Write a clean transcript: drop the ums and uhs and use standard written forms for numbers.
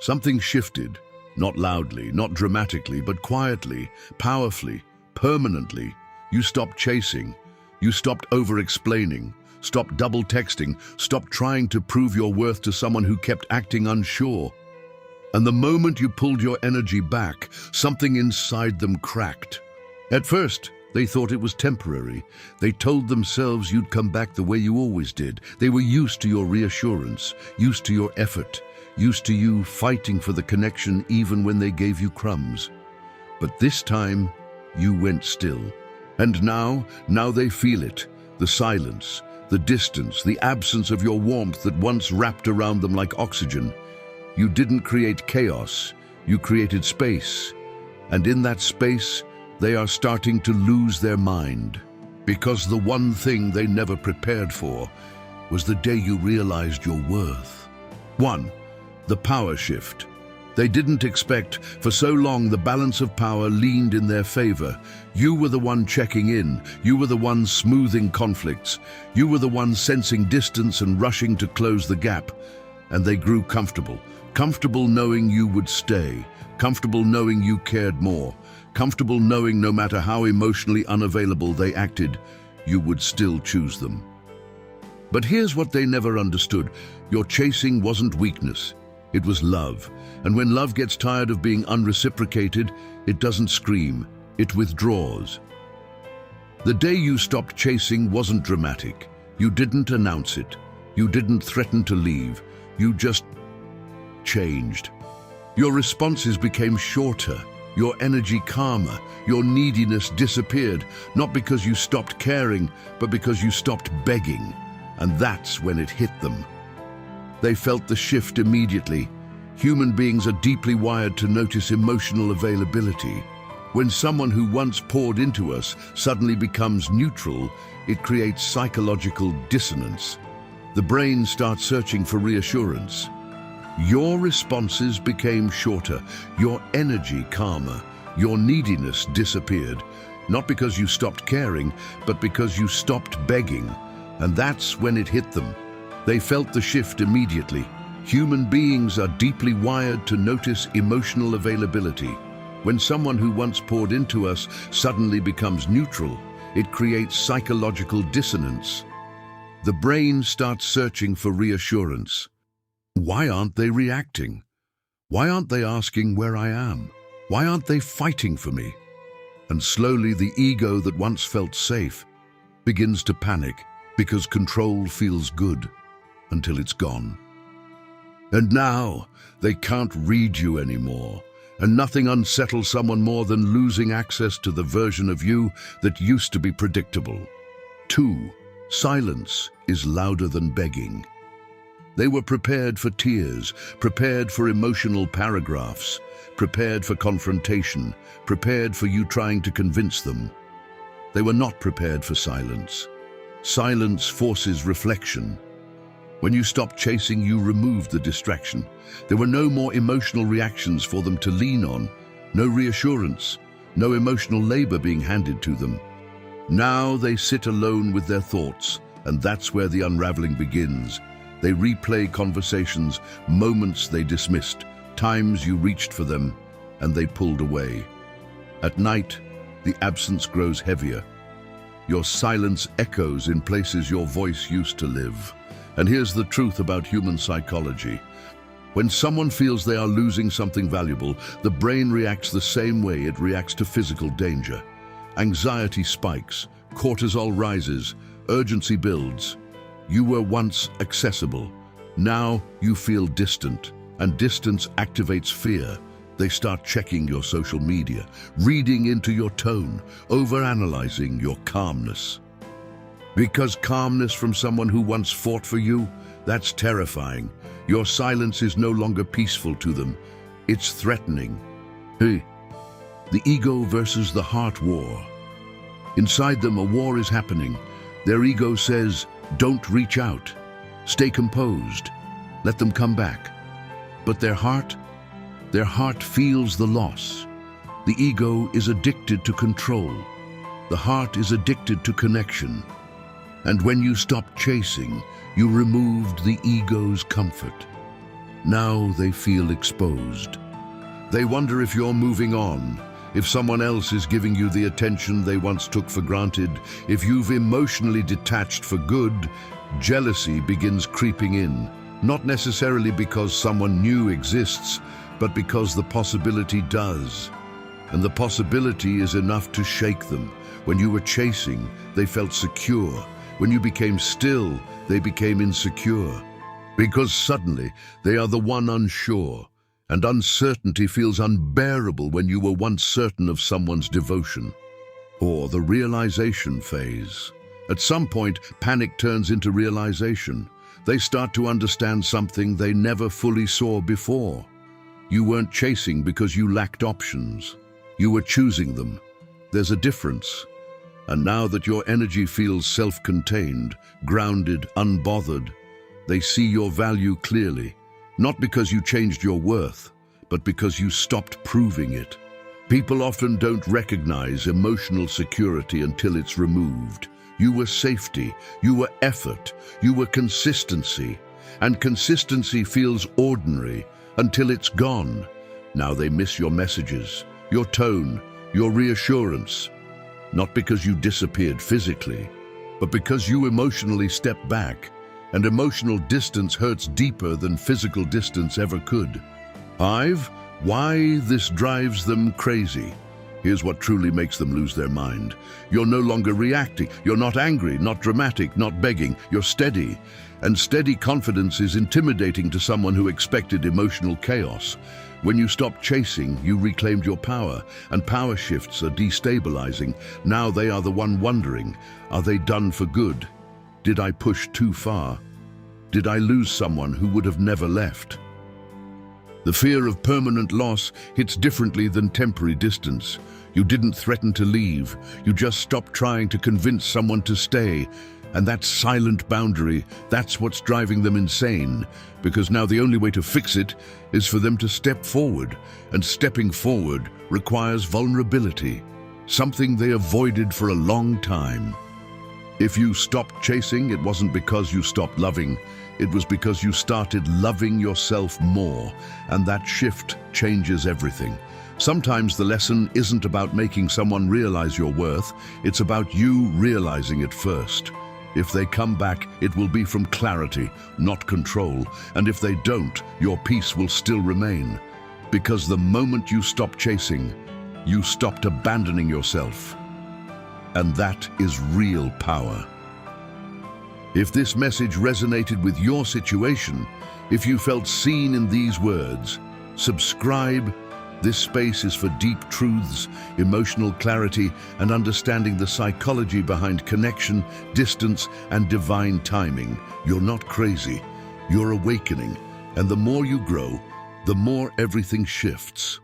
Something shifted, not loudly, not dramatically, but quietly, powerfully, permanently. You stopped chasing. You stopped over-explaining, stopped double-texting, stopped trying to prove your worth to someone who kept acting unsure. And the moment you pulled your energy back, something inside them cracked. At first, they thought it was temporary. They told themselves you'd come back the way you always did. They were used to your reassurance, used to your effort, used to you fighting for the connection even when they gave you crumbs. But this time, you went still. And now they feel it. The silence, the distance, the absence of your warmth that once wrapped around them like oxygen. You didn't create chaos, you created space. And in that space, they are starting to lose their mind. Because the one thing they never prepared for was the day you realized your worth. 1. The power shift. They didn't expect. For so long, the balance of power leaned in their favor. You were the one checking in. You were the one smoothing conflicts. You were the one sensing distance and rushing to close the gap. And they grew comfortable. Comfortable knowing you would stay. Comfortable knowing you cared more. Comfortable knowing no matter how emotionally unavailable they acted, you would still choose them. But here's what they never understood. Your chasing wasn't weakness. It was love. And when love gets tired of being unreciprocated, it doesn't scream, it withdraws. The day you stopped chasing wasn't dramatic. You didn't announce it. You didn't threaten to leave. You just changed. Your responses became shorter, your energy calmer, your neediness disappeared, not because you stopped caring, but because you stopped begging. And that's when it hit them. They felt the shift immediately. Human beings are deeply wired to notice emotional availability. When someone who once poured into us suddenly becomes neutral, it creates psychological dissonance. The brain starts searching for reassurance. Your responses became shorter, your energy calmer, your neediness disappeared, not because you stopped caring, but because you stopped begging. And that's when it hit them. They felt the shift immediately. Human beings are deeply wired to notice emotional availability. When someone who once poured into us suddenly becomes neutral, it creates psychological dissonance. The brain starts searching for reassurance. Why aren't they reacting? Why aren't they asking where I am? Why aren't they fighting for me? And slowly the ego that once felt safe begins to panic because control feels good until it's gone. And now they can't read you anymore. And nothing unsettles someone more than losing access to the version of you that used to be predictable. 2. Silence is louder than begging. They were prepared for tears, prepared for emotional paragraphs, prepared for confrontation, prepared for you trying to convince them. They were not prepared for silence. Silence forces reflection. When you stopped chasing, you removed the distraction. There were no more emotional reactions for them to lean on, no reassurance, no emotional labor being handed to them. Now they sit alone with their thoughts, and that's where the unraveling begins. They replay conversations, moments they dismissed, times you reached for them, and they pulled away. At night, the absence grows heavier. Your silence echoes in places your voice used to live. And here's the truth about human psychology. When someone feels they are losing something valuable, the brain reacts the same way it reacts to physical danger. Anxiety spikes, cortisol rises, urgency builds. You were once accessible. Now you feel distant, and distance activates fear. They start checking your social media, reading into your tone, overanalyzing your calmness. Because calmness from someone who once fought for you, that's terrifying. Your silence is no longer peaceful to them. It's threatening. Hey, the ego versus the heart war. Inside them, a war is happening. Their ego says, don't reach out. Stay composed. Let them come back. But their heart feels the loss. The ego is addicted to control. The heart is addicted to connection. And when you stopped chasing, you removed the ego's comfort. Now they feel exposed. They wonder if you're moving on, if someone else is giving you the attention they once took for granted, if you've emotionally detached for good. Jealousy begins creeping in, not necessarily because someone new exists, but because the possibility does. And the possibility is enough to shake them. When you were chasing, they felt secure. When you became still, they became insecure. Because suddenly, they are the one unsure. And uncertainty feels unbearable when you were once certain of someone's devotion. Or the realization phase. At some point, panic turns into realization. They start to understand something they never fully saw before. You weren't chasing because you lacked options. You were choosing them. There's a difference. And now that your energy feels self-contained, grounded, unbothered, they see your value clearly. Not because you changed your worth, but because you stopped proving it. People often don't recognize emotional security until it's removed. You were safety, you were effort, you were consistency. And consistency feels ordinary until it's gone. Now they miss your messages, your tone, your reassurance. Not because you disappeared physically, but because you emotionally stepped back. And emotional distance hurts deeper than physical distance ever could. Why this drives them crazy. Here's what truly makes them lose their mind. You're no longer reacting. You're not angry, not dramatic, not begging. You're steady. And steady confidence is intimidating to someone who expected emotional chaos. When you stopped chasing, you reclaimed your power, and power shifts are destabilizing. Now they are the one wondering, are they done for good? Did I push too far? Did I lose someone who would have never left? The fear of permanent loss hits differently than temporary distance. You didn't threaten to leave. You just stopped trying to convince someone to stay. And that silent boundary, that's what's driving them insane. Because now the only way to fix it is for them to step forward. And stepping forward requires vulnerability. Something they avoided for a long time. If you stopped chasing, it wasn't because you stopped loving. It was because you started loving yourself more, and that shift changes everything. Sometimes the lesson isn't about making someone realize your worth, it's about you realizing it first. If they come back, it will be from clarity, not control, and if they don't, your peace will still remain. Because the moment you stop chasing, you stopped abandoning yourself. And that is real power. If this message resonated with your situation, if you felt seen in these words, subscribe. This space is for deep truths, emotional clarity, and understanding the psychology behind connection, distance, and divine timing. You're not crazy, you're awakening, and the more you grow, the more everything shifts.